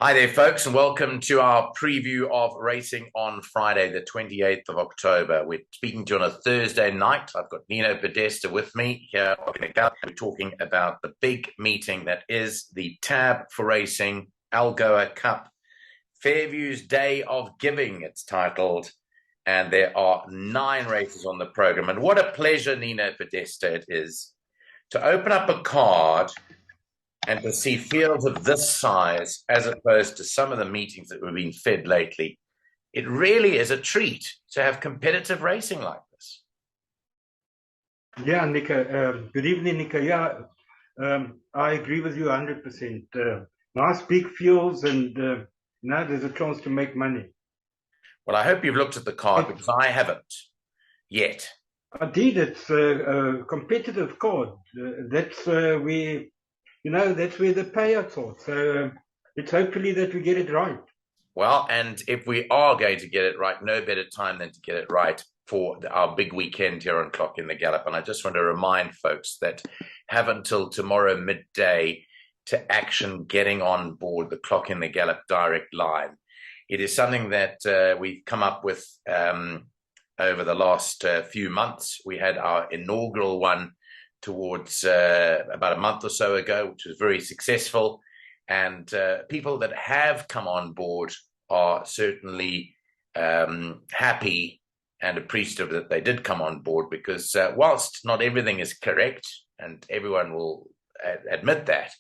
Hi there, folks, and welcome to our preview of racing on Friday, the 28th of October. We're speaking to you on a Thursday night. I've got Nino Podesta with me here. We're talking about the big meeting that is the Tab for Racing Algoa Cup. Fairview's Day of Giving, it's titled, and there are 9 races on the program. And what a pleasure, Nino Podesta, it is to open up a card and to see fields of this size, as opposed to some of the meetings that we've been fed lately. It really is a treat to have competitive racing like this. Yeah, Nico. Good evening, Nico. Yeah, I agree with you 100%. Nice big fields, and now there's a chance to make money. Well, I hope you've looked at the card, because I haven't yet. Indeed, it's a competitive card. That's where, that's where the payouts are. So it's hopefully that we get it right. Well, and if we are going to get it right, no better time than to get it right for our big weekend here on Clock in the Gallop. And I just want to remind folks that have until tomorrow midday to action getting on board the Clock in the Gallop direct line. It is something that we've come up with over the last few months. We had our inaugural one towards about a month or so ago, which was very successful. And people that have come on board are certainly happy and appreciative that they did come on board, because whilst not everything is correct, and everyone will admit that,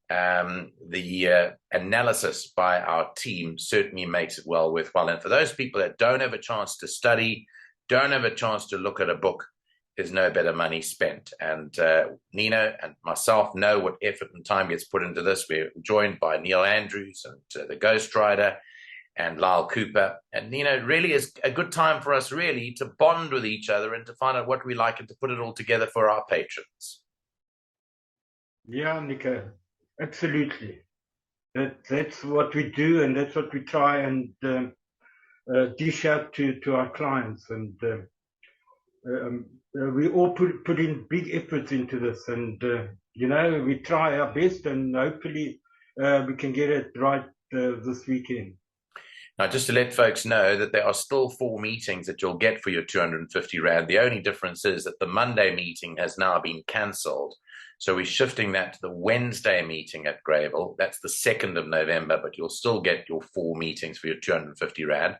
the analysis by our team certainly makes it well worthwhile. And for those people that don't have a chance to study, don't have a chance to look at a book, there's no better money spent. And Nino and myself know what effort and time gets put into this. We're joined by Neil Andrews and the Ghost Rider and Lyle Cooper. And Nino, it really is a good time for us really to bond with each other and to find out what we like and to put it all together for our patrons. Yeah, Nico, absolutely. That's what we do, and that's what we try and dish out to our clients. And we all put in big efforts into this, and we try our best, and hopefully we can get it right this weekend. Now, just to let folks know that there are still 4 meetings that you'll get for your 250 Rand. The only difference is that the Monday meeting has now been cancelled. So we're shifting that to the Wednesday meeting at Gqeberha. That's the 2nd of November, but you'll still get your 4 meetings for your 250 Rand.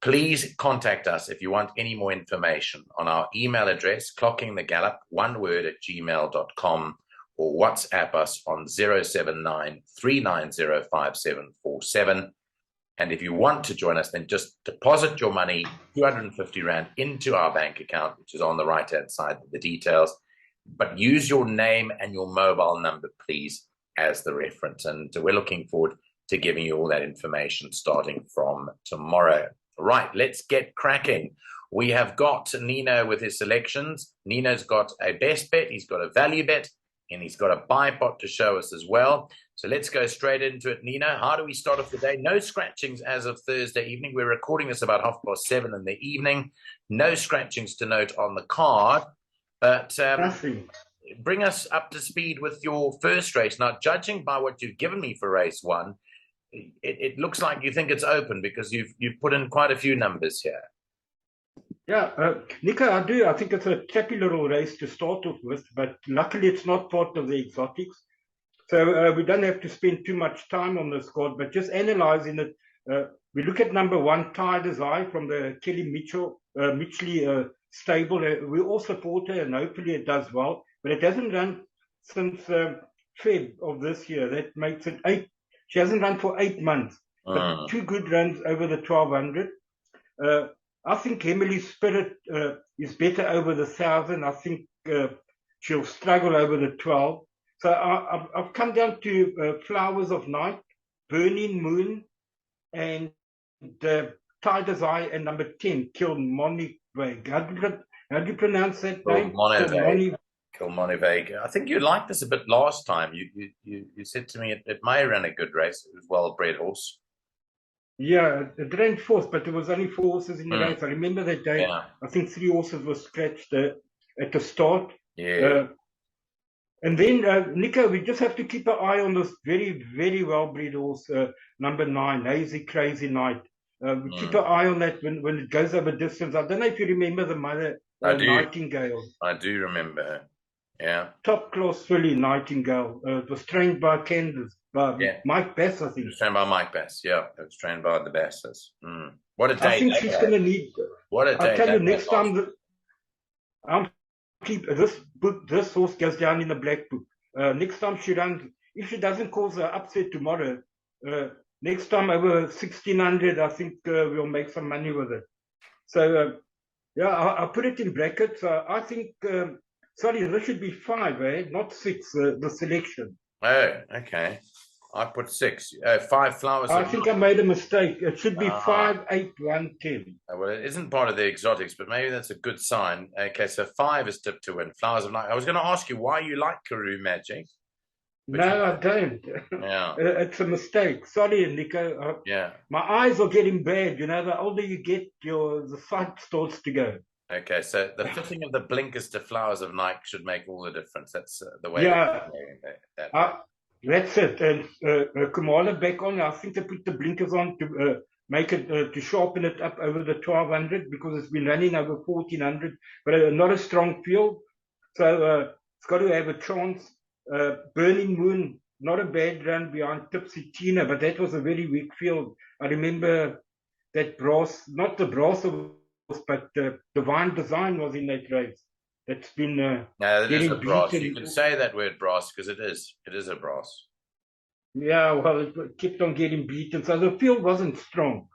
Please contact us if you want any more information on our email address, clockingthegallop, one word, @gmail.com, or WhatsApp us on 079 390 5747. And if you want to join us, then just deposit your money, 250 Rand, into our bank account, which is on the right-hand side of the details. But use your name and your mobile number, please, as the reference. And we're looking forward to giving you all that information starting from tomorrow. Right, let's get cracking. We have got Nino with his selections. Nino's got a best bet, he's got a value bet, and he's got a bipot to show us as well. So let's go straight into it, Nino. How do we start off the day? No scratchings as of Thursday evening. We're recording this about 7:30 in the evening. No scratchings to note on the card. But bring us up to speed with your first race. Now, judging by what you've given me for race 1, it looks like you think it's open, because you've put in quite a few numbers here. Yeah, Nico, I do. I think it's a tricky little race to start off with, but luckily it's not part of the exotics. So we don't have to spend too much time on this card, but just analysing it, we look at number 1, Tiger's Eye, from the Kelly Mitchley stable. We all support her, and hopefully it does well, but it hasn't run since Feb of this year. That makes it 8. She hasn't run for 8 months, but 2 good runs over the 1200. I think Emily's Spirit is better over the 1000. I think she'll struggle over the 12. So I've come down to Flowers of Night, Burning Moon, and Tiger's Eye, and number 10, Kilmoniveg. How do you pronounce that name? Kilmoniveg. I think you liked this a bit last time. You said to me it may run a good race. It was a well-bred horse. Yeah, it ran 4th, but there was only 4 horses in the race. I remember that day. Yeah. I think 3 horses were scratched at the start. Yeah. And then, Nico, we just have to keep an eye on this very, very well-bred horse, number 9, Hazy Crazy Night. We keep an eye on that when it goes over distance. I don't know if you remember the mother, I do. Nightingale. I do remember her. Yeah. Top class filly, Nightingale. It was trained by Mike Bass, I think. It was trained by Mike Bass. Yeah, it was trained by the Basses. What a day! I think she's going to need. What a day! I'll tell you next time. This horse goes down in the black book. Next time she runs, if she doesn't cause an upset tomorrow, next time over 1600, I think we'll make some money with it. So, yeah, I'll put it in brackets. I think, sorry, this should be 5, not 6, the selection. Oh, okay. I put 6. 5 flowers. I think I made a mistake. It should be 5, 8, 1, 10. Well, it isn't part of the exotics, but maybe that's a good sign. Okay, so 5 is tipped to win. Flowers of Night. I was going to ask you why you like Karoo Magic. No, I don't. Yeah. It's a mistake. Sorry, Nico. Yeah. My eyes are getting bad. The older you get, the sight starts to go. Okay, so the fitting of the blinkers to Flowers of Night should make all the difference. That's the way. Yeah. That's it. And Kamala back on. I think they put the blinkers on to make it to sharpen it up over the 1200 because it's been running over 1400, but not a strong field. So it's got to have a chance. Burning Moon, not a bad run behind Tipsy Tina, but that was a very weak field. I remember that brass, not the brass horse, but Divine Design was in that race. That's been no, that is a brass. beaten. You can say that word brass because it is a brass. Yeah, well, it kept on getting beaten, so the field wasn't strong.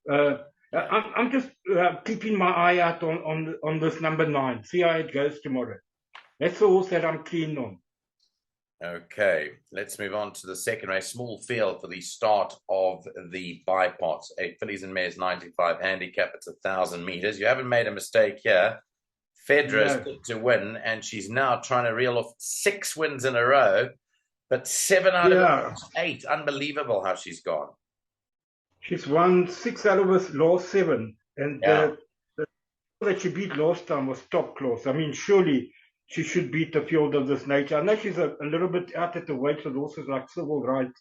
I'm just keeping my eye out on this number 9. See how it goes tomorrow. That's the horse that I'm keen on. Okay, let's move on to the second race. Small field for the start of the bipot. 8 fillies and mares, 95 handicap. It's 1,000 meters. You haven't made a mistake here. Fedra's good to win, and she's now trying to reel off 6 wins in a row, but 7 out of 8. Unbelievable how she's gone. She's won 6 out of her last 7, and the that she beat last time was top class. I mean, surely she should beat a field of this nature. I know she's a little bit out at the weight with horses like Civil Rights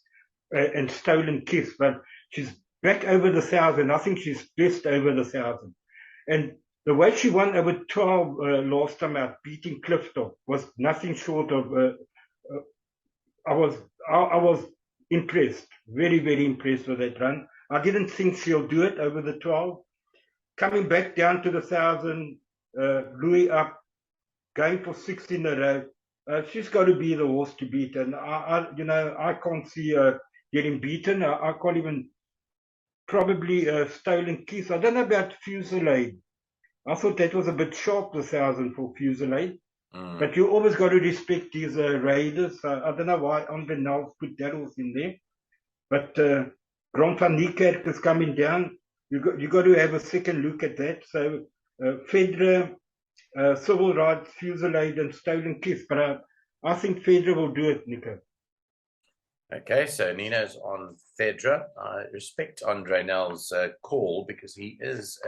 and Stolen Kiss, but she's back over the 1,000. I think she's best over the 1,000. And the way she won over 12 last time out, beating Clifftop, was nothing short of. I was impressed, very, very impressed with that run. I didn't think she'll do it over the 12. Coming back down to the 1,000, Louis up, going for 6 in a row. She's got to be the horse to beat, and I can't see her getting beaten. I can't even. Probably Stolen Kiss. I don't know about Fusillade. I thought that was a bit sharp, the 1,000 for Fusillade. But you always got to respect these raiders. I don't know why Andre Nels put that horse in there. But Grand Van Niekerk is coming down. You got to have a second look at that. So Fedra, Civil Rights, Fusillade, and Stolen Kiss. But I think Fedra will do it, Nico. Okay, so Nino's on Fedra. I respect Andre Nels' call because he is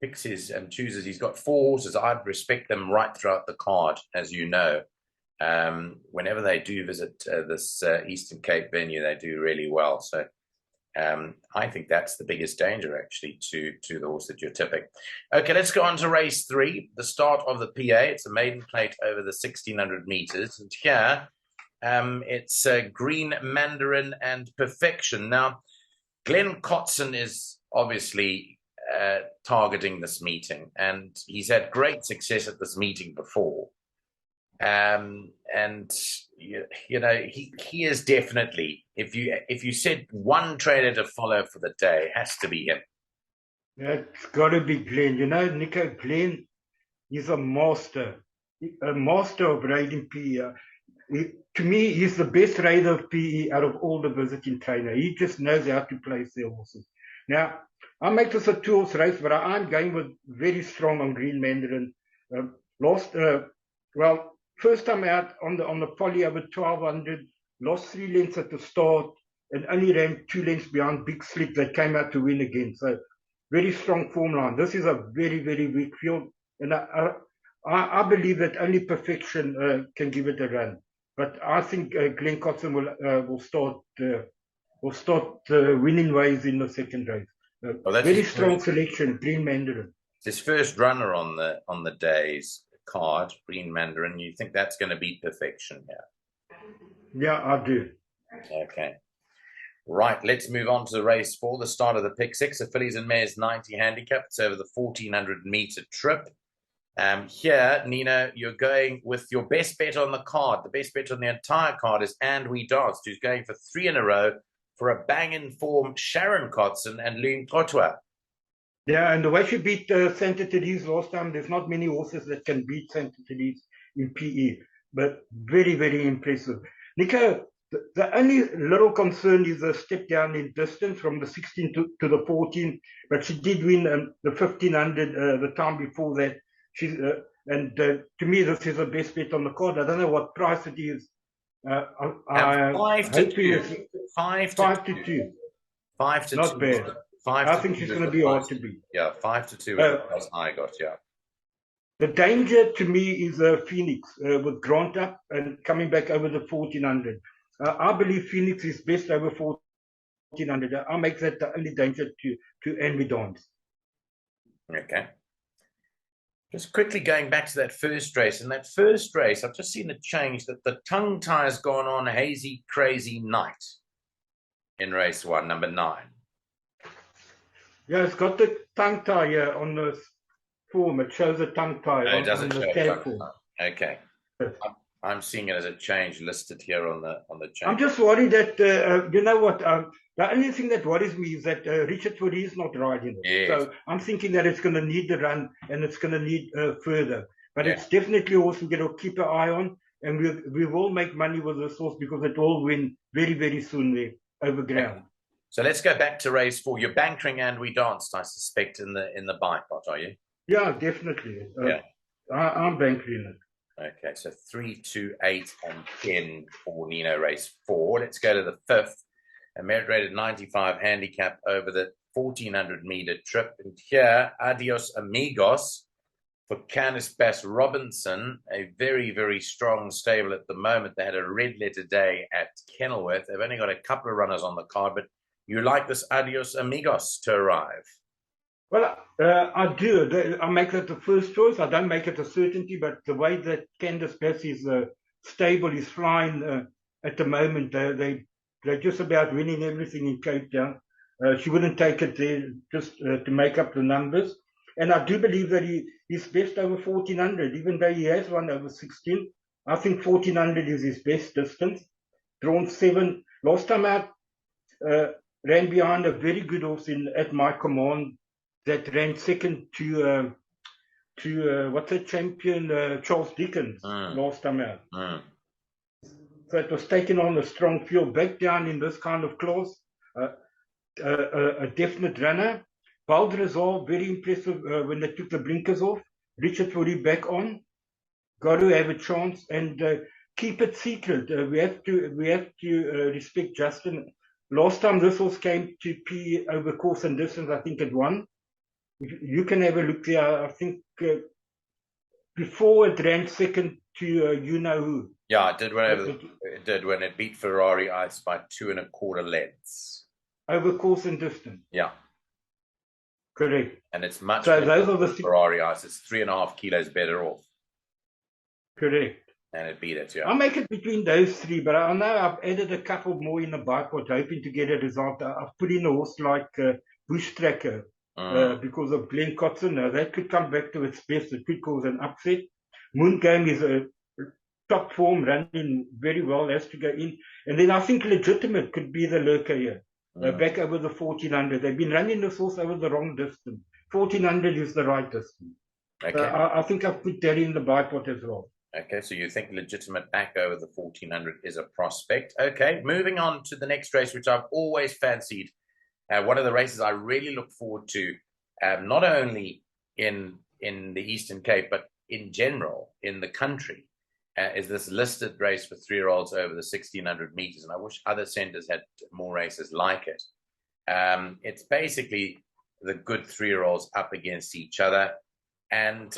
picks his and chooses. He's got 4 horses. I'd respect them right throughout the card, as you know. Whenever they do visit this Eastern Cape venue, they do really well. So I think that's the biggest danger, actually, to the horse that you're tipping. Okay, let's go on to race 3, the start of the PA. It's a maiden plate over the 1,600 meters. And here, it's Green Mandarin and Perfection. Now, Glenn Cotson is obviously targeting this meeting, and he's had great success at this meeting before. And he is definitely, if you said one trainer to follow for the day, it has to be him. It's got to be Glenn. Nico, Glenn is a master of riding PE. To me, he's the best rider of PE out of all the visiting trainer. He just knows how to place their horses. Now, I make this a 2-horse race, but I'm going with very strong on Green Mandarin. First time out on the poly over 1,200, lost 3 lengths at the start, and only ran 2 lengths behind Big Slick that came out to win again. So very strong form line. This is a very, very weak field, and I believe that only perfection can give it a run. But I think Glenn Cotson will start winning ways in the second race. Oh, that's Very strong selection, Green Mandarin. It's his first runner on the day's card, Green Mandarin. You think that's going to be perfection here? Yeah, I do. Okay. Right, let's move on to the race 4, the start of the pick 6, the fillies and mares 90 handicap. It's over the 1400-meter trip. Here, Nino, you're going with your best bet on the card. The best bet on the entire card is And We Danced, who's going for 3 in a row for a bang-in form Sharon Kotzen and Lune Trottois. Yeah, and the way she beat Santa Therese last time, there's not many horses that can beat Santa Therese in PE, but very, very impressive. Nico, the only little concern is a step down in distance from the 16 to the 14, but she did win the 1500 the time before that. To me, this is the best bet on the card. I don't know what price it is. 5 to 2. 5 to 2. 5 to not 2. Bad. I think she's going to be hard to beat. Yeah, 5 to 2 is the I got, yeah. The danger to me is Phoenix with Grant up and coming back over the 1400. I believe Phoenix is best over 1400. I'll make that the only danger to Envy Dance. Okay. Just quickly going back to that first race. In that first race, I've just seen a change that the tongue tie has gone on Hazy Crazy Night in race 1, number 9. Yeah, it's got the tongue tie here on the form. It shows a tongue tie on the tag form. Okay. Yes. I'm seeing it as a change listed here on the change. I'm just worried that you know what? The only thing that worries me is that Richard Fourie is not riding it. Yes. So I'm thinking that it's going to need the run and it's going to need further. But it's definitely a horse we're going to keep an eye on, and we will make money with this horse because it will win very, very soon there over ground. Okay. So let's go back to race 4. You're bankering And We Danced, I suspect, in the bipot, are you? Yeah, definitely. I'm bankering it. Okay, so 3, 2, 8, and 10 for Nino race 4. Let's go to the 5th. A merit rated 95 handicap over the 1400-meter trip. And here, Adios Amigos for Candice Bass Robinson, a very, very strong stable at the moment. They had a red letter day at Kenilworth. They've only got a couple of runners on the card, but you like this Adios Amigos to arrive? Well, I do. I make that the first choice. I don't make it a certainty, but the way that Candice Bass is stable is flying at the moment. They're just about winning everything in Cape Town. She wouldn't take it there just to make up the numbers. And I do believe that he's best over 1400, even though he has won over 16. I think 1400 is his best distance. Drawn 7. Last time out, ran behind a very good horse at my command that ran second to what's that champion, Charles Dickens, last time out. So it was taken on a strong field. Back down in this kind of class, a definite runner. Baldrazar, very impressive when they took the blinkers off. Richard Fourie back on. Got to have a chance and keep it secret. We have to respect Justin. Last time this horse came to P over course and distance, I think it won. You can have a look there. I think before it ran second to you know who. Yeah, it did when it beat Ferrari Ice by 2 1/4 lengths. Over course and distance. Yeah. Correct. And it's much so those are the Ferrari Ice. It's 3.5 kilos better off. Correct. And it beat it, yeah. I'll make it between those 3, but I know I've added a couple more in the bipot, hoping to get a result. I've put in a horse like Bush Tracker because of Glenn Cotson. That could come back to its best. It could cause an upset. Moon Game is a top form, running very well, has to go in. And then I think Legitimate could be the lurker here, back over the 1400. They've been running this horse over the wrong distance. 1400 is the right distance. Okay. I think I've put that in the bipot as well. Okay, so you think Legitimate back over the 1400 is a prospect. Okay, moving on to the next race, which I've always fancied. One of the races I really look forward to, not only in the Eastern Cape, but in general in the country, is this listed race for 3-year-olds over the 1600 meters. And I wish other centers had more races like it. It's basically the good 3-year-olds up against each other. And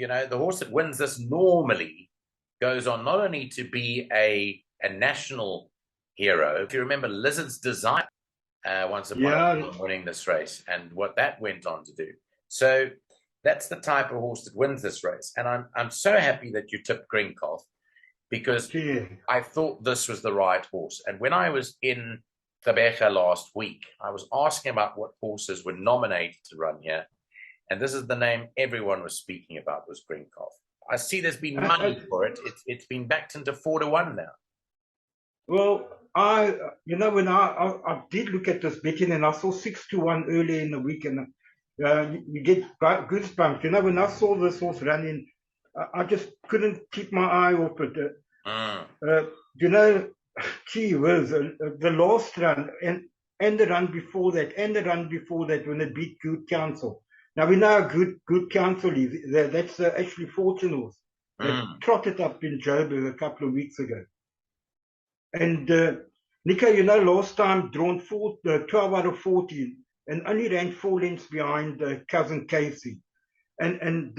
the horse that wins this normally goes on not only to be a national hero. If you remember Lizard's Desire, once upon a time winning this race and what that went on to do. So that's the type of horse that wins this race. And I'm so happy that you tipped Gqeberha because I thought this was the right horse. And when I was in Gqeberha last week, I was asking about what horses were nominated to run here. And this is the name everyone was speaking about, was Gqeberha. I see there's been money for it. It's been backed into 4-1 now. Well, when I did look at this betting and I saw 6-1 earlier in the week, and you get goosebumps. When I saw this horse running, I just couldn't keep my eye off it. Gee whiz, the last run and the run before that, when it beat Good Counsel. Now we know how good Counsel is. That's actually Fortune horse. They trotted up in Gqeberha a couple of weeks ago. And Nico, last time drawn 12 out of 14 and only ran 4 lengths behind Cousin Casey. And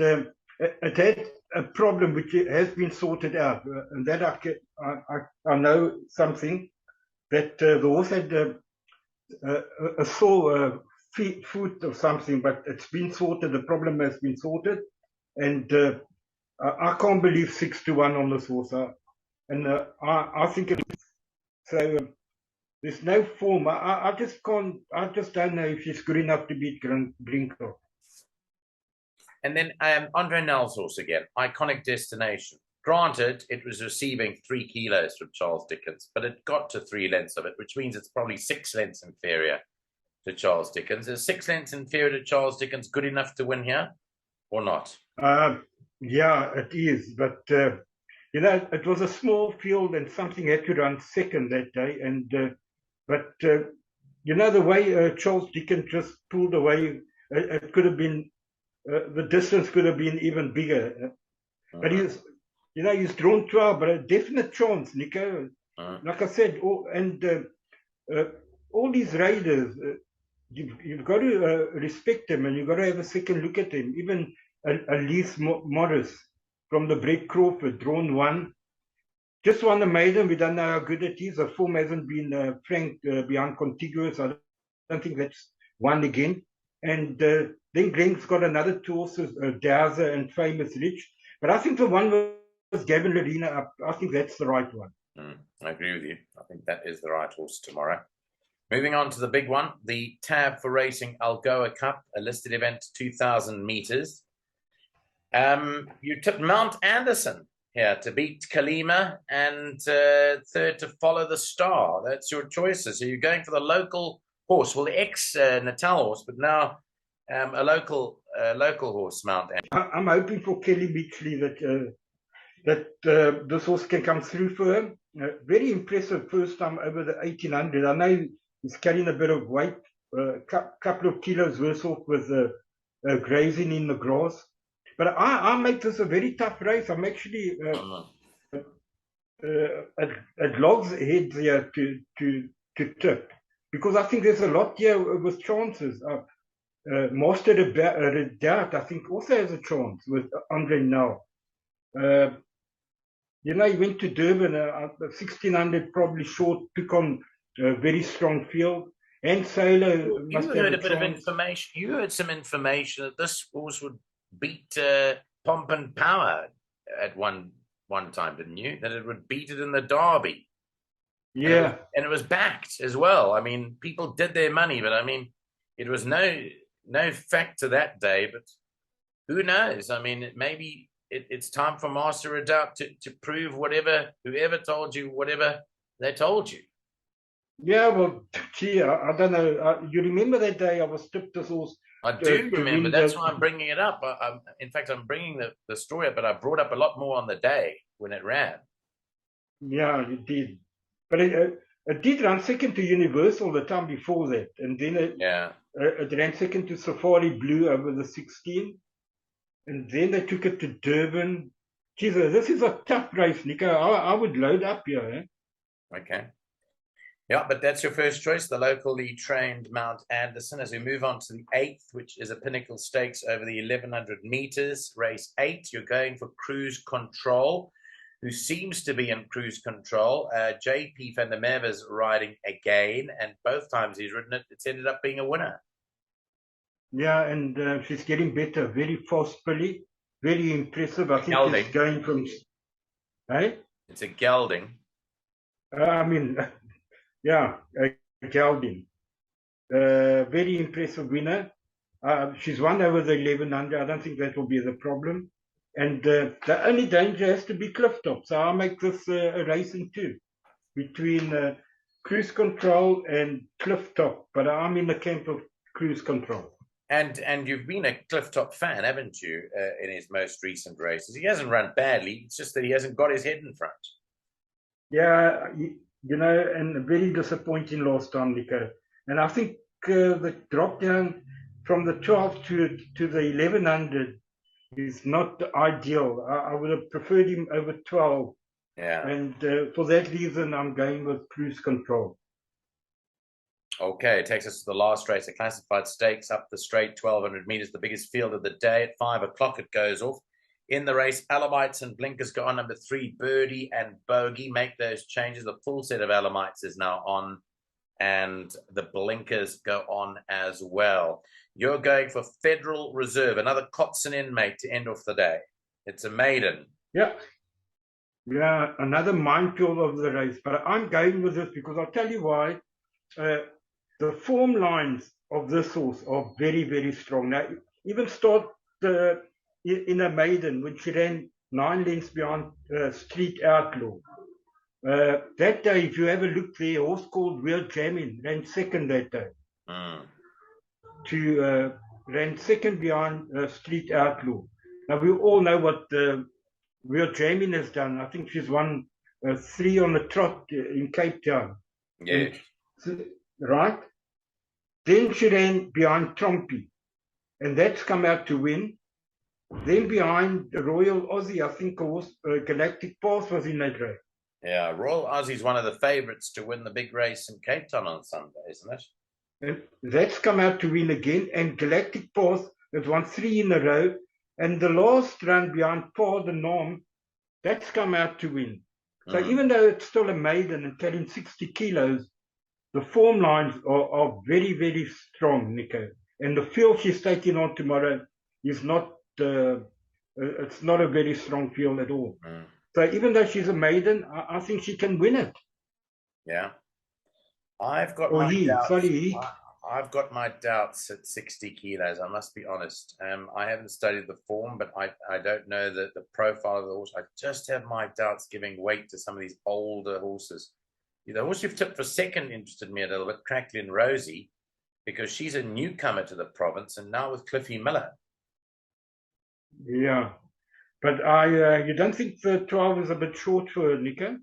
it had a problem which has been sorted out. And that I know something, that the horse had a sore foot or something, but it's been sorted. The problem has been sorted. And I can't believe 6-1 on this horse. And I think it is. So there's no form. I just don't know if she's good enough to beat Gqeberha. And then Andre Nell's horse again, Iconic Destination. Granted, it was receiving 3 kilos from Charles Dickens, but it got to 3 lengths of it, which means it's probably 6 lengths inferior to Charles Dickens. Is 6 lengths inferior to Charles Dickens good enough to win here or not? Yeah, it is. But, it was a small field and something had to run second that day. And the way Charles Dickens just pulled away, it could have been, the distance could have been even bigger. But he's drawn 12, but a definite chance, Nico. Like I said, all these riders, you've got to respect them, and you've got to have a second look at them. Even Elise Morris from the Brett Crawford, drawn 1. Just won the maiden. We don't know how good it is. The form hasn't been franked beyond contiguous. I don't think that's won again. And then Glenn's got another 2 horses, Dowser and Famous Rich. But I think the one was Gavin Lerena up. I think that's the right one. I agree with you. I think that is the right horse tomorrow. Moving on to the big one, the Tab for Racing Algoa Cup, a listed event, 2,000 meters. You took Mount Anderson here to beat Kalima and third to Follow the Star. That's your choices. So you're going for the local horse, well, the ex-Natal horse, but now a local horse, Mount Anderson. I'm hoping for Kelly Beachley that this horse can come through for him. Very impressive first time over the 1800. I know he's carrying a bit of weight, a couple of kilos worse off with grazing in the grass. But I make this a very tough race. I'm actually at loggerheads here to tip, because I think there's a lot here with chances. Master Redoubt, I think, also has a chance with Andre Nell. He went to Durban, 1600 probably short, took on a very strong field. And Sailor must have heard a bit of information. You heard some information that this horse would beat Pomp and Power at one time, didn't you? That it would beat it in the Derby. Yeah. And it was backed as well. I mean, people did their money, but I mean, it was no factor that day, but who knows? I mean, maybe it's time for Master Redoubt to prove whoever told you whatever they told you. Yeah, well, gee, I don't know. You remember that day I was tipped this horse? I do remember. That's why I'm bringing it up. In fact, I'm bringing the story up, but I brought up a lot more on the day when it ran. Yeah, you did. But it did run second to Universal the time before that. And then it ran second to Safari Blue over the 16. And then they took it to Durban. Jesus, this is a tough race, Nico. I would load up here. Okay. Yeah, but that's your first choice, the locally trained Mount Anderson. As we move on to the 8th, which is a pinnacle stakes over the 1100 meters, race 8, you're going for Cruise Control, who seems to be in cruise control. JP van der Merwe's riding again, and both times he's ridden it, it's ended up being a winner. Yeah, and she's getting better. Very fast, Billy. Very impressive. I think Gelding. she's going from... Hey? It's a gelding. I mean, yeah, a gelding. Very impressive winner. She's won over the 1100. I don't think that will be the problem. And the only danger has to be cliff top. So I'll make this a race in two between Cruise Control and cliff top. But I'm in the camp of Cruise Control. And you've been a cliff top fan, haven't you, in his most recent races? He hasn't run badly. It's just that he hasn't got his head in front. Yeah, you know, and very disappointing last time, Nico. And I think the drop down from the 12 to the 1100 is not ideal. I would have preferred him over 12. Yeah. And for that reason, I'm going with Cruise Control. Okay, it takes us to the last race, a classified stakes up the straight, 1200 meters, the biggest field of the day. At 5 o'clock, it goes off. In the race, Alamites and Blinkers go on. Number 3, Birdie and Bogey make those changes. The full set of Alamites is now on, and the Blinkers go on as well. You're going for Federal Reserve, another Kotson inmate to end off the day. It's a maiden. Yeah. Yeah, another minefield of the race. But I'm going with this because I'll tell you why. The form lines of this horse are very, very strong. Now, even start in a maiden when she ran 9 lengths beyond Street Outlaw. That day, if you have a look there, a horse called Real Jamin ran second that day. Ran second behind Street Outlaw. Now, we all know what Real Jamin has done. I think she's won 3 on the trot in Cape Town. Yeah. Right? Then she ran behind Trompy, and that's come out to win. Then behind Royal Aussie, I think Galactic Pass was in that race. Yeah, Royal Aussie's one of the favourites to win the big race in Cape Town on Sunday, isn't it? And that's come out to win again. And Galactic Pass has won 3 in a row. And the last run behind Paul the Norm, that's come out to win. So even though it's still a maiden and carrying 60 kilos, the form lines are very, very strong, Nico. And the field she's taking on tomorrow is not, it's not a very strong field at all. So even though she's a maiden, I think she can win it. Yeah. I've got I've got my doubts at 60 kilos. I must be honest. I haven't studied the form, but I don't know the profile of the horse. I just have my doubts giving weight to some of these older horses. The horse you've tipped for second interested me a little bit, Cracklin Rosie, because she's a newcomer to the province and now with Cliffy Miller. Yeah. But you don't think the 12 is a bit short for Nico?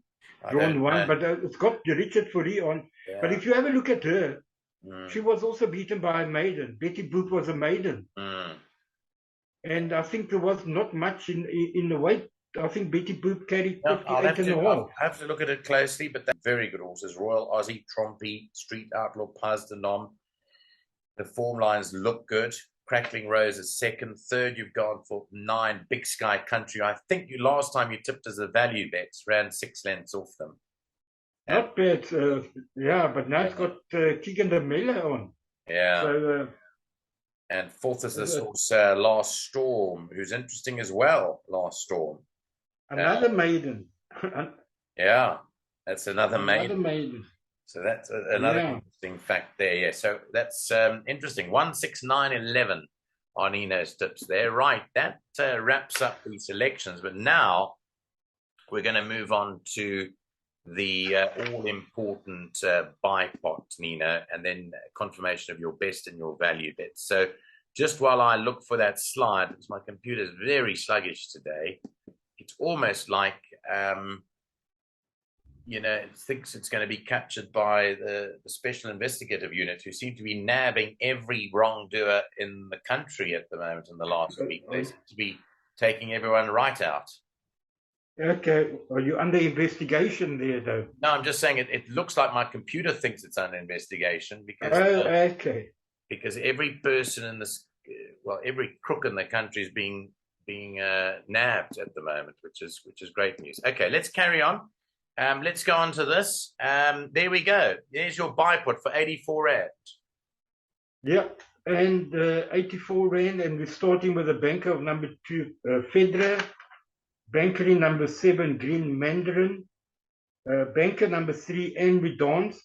Drawn 1, but it's got Richard Fourie on. Yeah. But if you have a look at her, she was also beaten by a maiden. Betty Boop was a maiden. And I think there was not much in the weight. I think Betty Boop carried 58.5. I'll have to look at it closely, but they're very good horses. Royal Aussie, Trompy, Street Outlaw, Pas de Nom. The form lines look good. Crackling Rose is second. Third, you've gone for 9, Big Sky Country. I think last time you tipped as a value bet, ran 6 lengths off them. Not bad. Yeah, but now it's got Keegan de Mille on. Yeah. So, and fourth is this horse, Last Storm, who's interesting as well, Last Storm. Another maiden. Yeah, that's another maiden. Another maiden. So that's another interesting fact there. Yeah, so that's interesting. 1, 6, 9, 11 on Nino's tips there. Right, that wraps up the selections. But now we're going to move on to the all-important bipot, Nino, and then confirmation of your best and your value bets. So just while I look for that slide, because my computer's very sluggish today, it's almost like it thinks it's going to be captured by the Special Investigative Unit, who seem to be nabbing every wrongdoer in the country at the moment in the last week. They seem to be taking everyone right out. Okay. Are you under investigation there, though? No, I'm just saying it looks like my computer thinks it's under investigation Oh, okay. because every person in this, well, every crook in the country is being nabbed at the moment, which is great news. Okay, let's carry on. Let's go on to this. There we go. There's your bipot for 84 rand. Yeah. And 84 Rand, and we're starting with a banker of number 2, Gqeberha, banker in number 7, Green Mandarin, banker number 3, and we danced.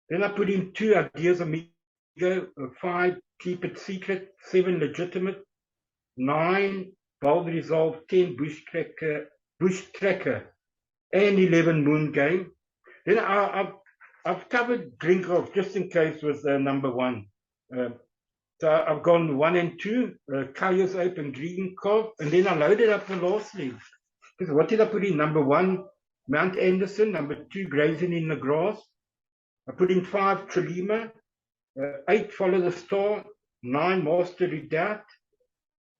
Then I put in 2 ideas amigo, 5, keep it secret, 7, legitimate, 9, bold resolve, 10, bush tracker, and 11, moon game. Then I've covered drink off just in case with number 1. So I've gone 1 and 2, Kaya's open green cove, and then I loaded up the last league. Because what did I put in? Number 1, Mount Anderson. Number 2, grazing in the grass. I put in 5, Trilima. 8, follow the star. 9, master redoubt.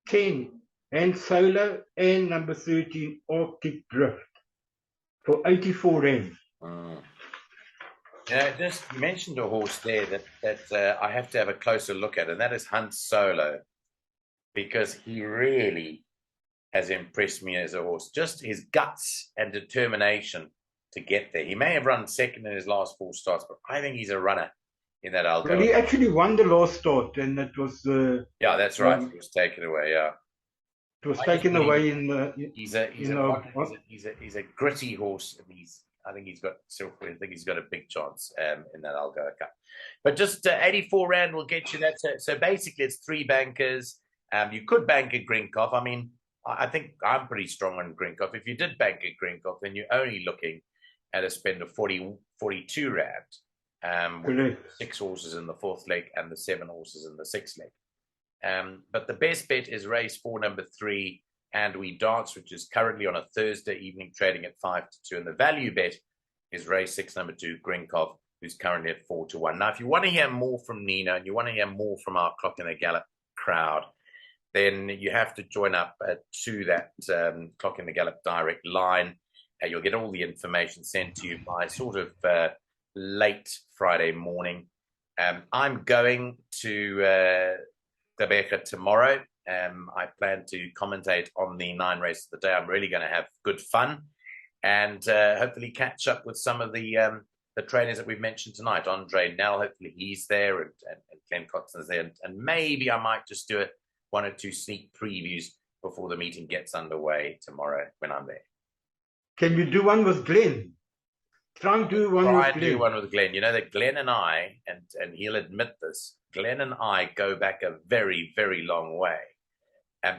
10, and solo. And number 13, Arctic drift. For 84 Rand. Yeah, just mentioned a horse there that I have to have a closer look at, and that is Hunt Solo, because he really has impressed me as a horse. Just his guts and determination to get there. He may have run second in his last 4 starts, but I think he's a runner in that Algoa. Well, he actually won the last start, and it was yeah, that's right. It was taken away. Yeah, it was taken away in the. He's a gritty horse, and I think he's got a big chance in that Algoa Cup. But just 84 Rand will get you that. So basically, it's 3 bankers. You could bank a Grinkov. I mean, I think I'm pretty strong on Grinkov. If you did bank a Grinkov, then you're only looking at a spend of 42 Rand. With 6 horses in the 4th leg and the 7 horses in the 6th leg. But the best bet is race 4, number 3. And we dance, which is currently on a Thursday evening, trading at 5 to 2. And the value bet is race 6, number 2, Grinkov, who's currently at 4 to 1. Now, if you want to hear more from Nino and you want to hear more from our Clock in the Gallop crowd, then you have to join up to that Clock in the Gallop direct line. You'll get all the information sent to you by sort of late Friday morning. I'm going to Gqeberha tomorrow. I plan to commentate on the 9 races of the day. I'm really going to have good fun and hopefully catch up with some of the trainers that we've mentioned tonight. Andre Nell, hopefully he's there, and Glenn Cotson's there. And maybe I might just do 1 or 2 sneak previews before the meeting gets underway tomorrow when I'm there. Can you do one with Glenn? Try and do one with Glenn. Do one with Glenn. You know that Glenn and I, and he'll admit this, Glenn and I go back a very, very long way.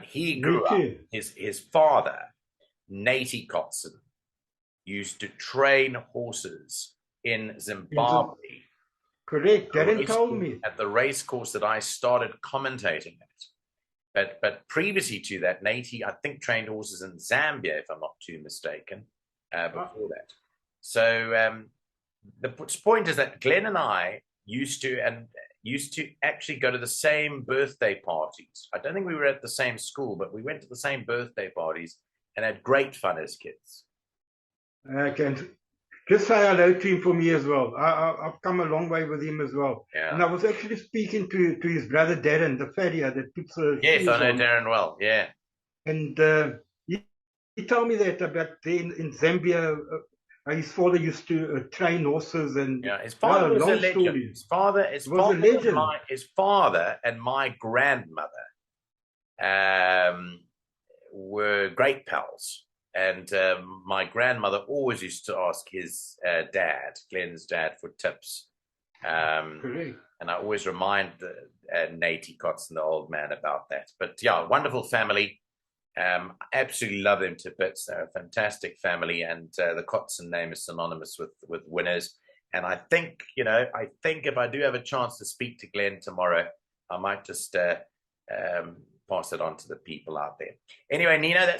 He grew up, his father, Nate Kotson, used to train horses in Zimbabwe. Correct. Darren told me. At the race course that I started commentating at. But previously to that, Nate, I think, trained horses in Zambia, if I'm not too mistaken, before that. So the point is that Glenn and I used to actually go to the same birthday parties. I don't think we were at the same school, but we went to the same birthday parties and had great fun as kids. Okay. Just say hello to him for me as well. I've come a long way with him as well. Yeah. And I was actually speaking to his brother Darren, the farrier that puts yes, I know Darren well, yeah. And he told me that about in Zambia, his father used to train horses, and yeah, his father was a legend. His father and my grandmother were great pals. And my grandmother always used to ask his dad, Glenn's dad, for tips. And I always remind Nate Kotson, the old man, about that. But yeah, wonderful family. Absolutely love them to bits. They're a fantastic family, and the Kotson name is synonymous with winners. And I think if I do have a chance to speak to Glenn tomorrow, I might just pass it on to the people out there. Anyway, Nino, that's